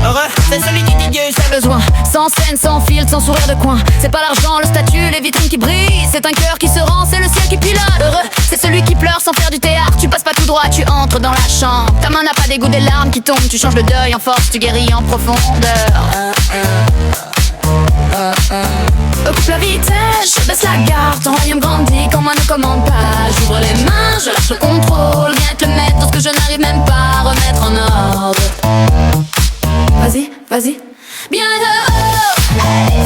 Heureux, c'est celui qui dit Dieu, ses besoins. Sans scène, sans filtre, sans sourire de coin. C'est pas l'argent, le statut, les vitrines qui brillent. C'est un cœur qui se rend, c'est le ciel qui pilote. Heureux, c'est celui qui pleure sans faire du théâtre. Tu passes pas tout droit, tu entres dans la chambre. Ta main n'a pas d'égout, des larmes qui tombent. Tu changes le deuil en force, tu guéris en profondeur. Occupe la vitesse, je baisse la garde. Ton royaume grandit quand moi ne commande pas. J'ouvre les mains, je lâche le contrôle. Viens être le maître de ce que je n'arrive même pas à remettre en ordre. Vas-y, vas-y. Bien dehors,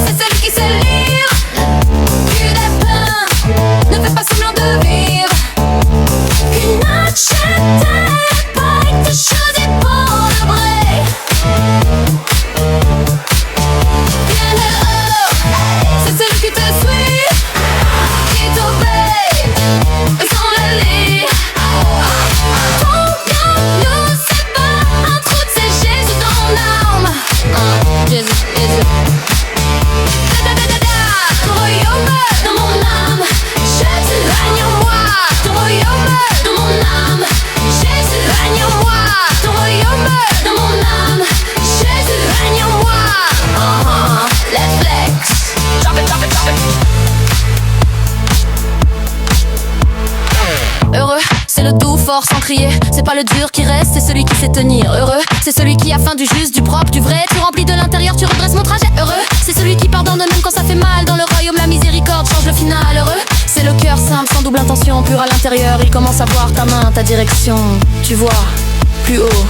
c'est celui qui sait lire. Plus des peines, ne fais pas semblant de vivre. Qu'une note je t'aime, pas que choisi pour le vrai. Bien dehors, c'est celui qui te suit, qui t'obéit, sans le lire. Ton bien, c'est pas un trou, c'est Jésus dans l'âme. Jésus, Jésus. Ton royaume dans mon âme, Jésus règne en moi. Ton royaume dans mon âme, Jésus règne en moi. Ton royaume dans mon âme, Jésus règne en moi. Let's flex. Drop it, drop it, drop it. Heureux, c'est le doux fort sans crier. C'est pas le dur qui reste, c'est celui qui sait tenir. Heureux, c'est celui qui a faim du juste, du propre, du vrai. Tu remplis de l'intérieur, tu redresses mon trajet. Heureux, c'est celui qui pardonne même quand ça fait mal. Dans le royaume, la miséricorde change le final. Heureux, c'est le cœur simple, sans double intention, pur à l'intérieur. Il commence à voir ta main, ta direction. Tu vois, plus haut,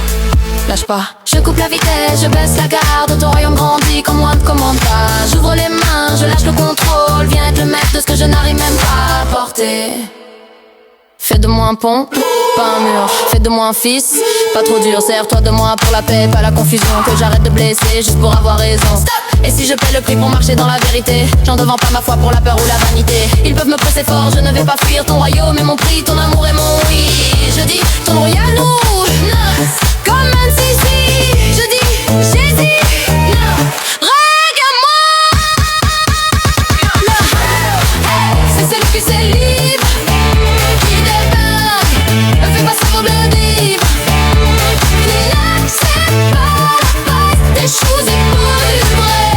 lâche pas. Je coupe la vitesse, je baisse la garde. Ton royaume grandit quand moi ne commande pas. J'ouvre les mains, je lâche le contrôle. Viens être le maître de ce que je n'arrive même pas à porter. Fais de moi un pont, pas un mur. Fais de moi un fils, pas trop dur. Serre-toi de moi pour la paix, pas la confusion. Que j'arrête de blesser juste pour avoir raison. Et si je paie le prix pour marcher dans la vérité, j'en devant pas ma foi pour la peur ou la vanité. Ils peuvent me presser fort, je ne vais pas fuir. Ton royaume est mon prix, ton amour est mon oui. Je dis, ton royaume nous, comme un Sisi. Je dis, Jésus, regarde-moi. C'est celui qui sait libre. Ne fais pas semblant de vivre. Il n'accepte pas des choses et pour du vrai.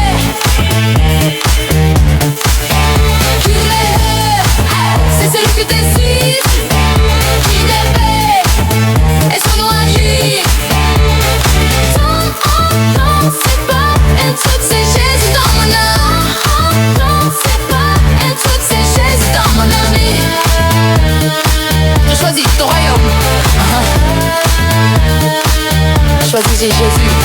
C'est celui qui t'essuie, qui t'éveille et son nom agit. Non, c'est pas un truc, c'est Jésus dans mon âme. Non, c'est pas un truc, c'est Jésus dans mon ami. Je choisis ton royaume. Choisis Jésus.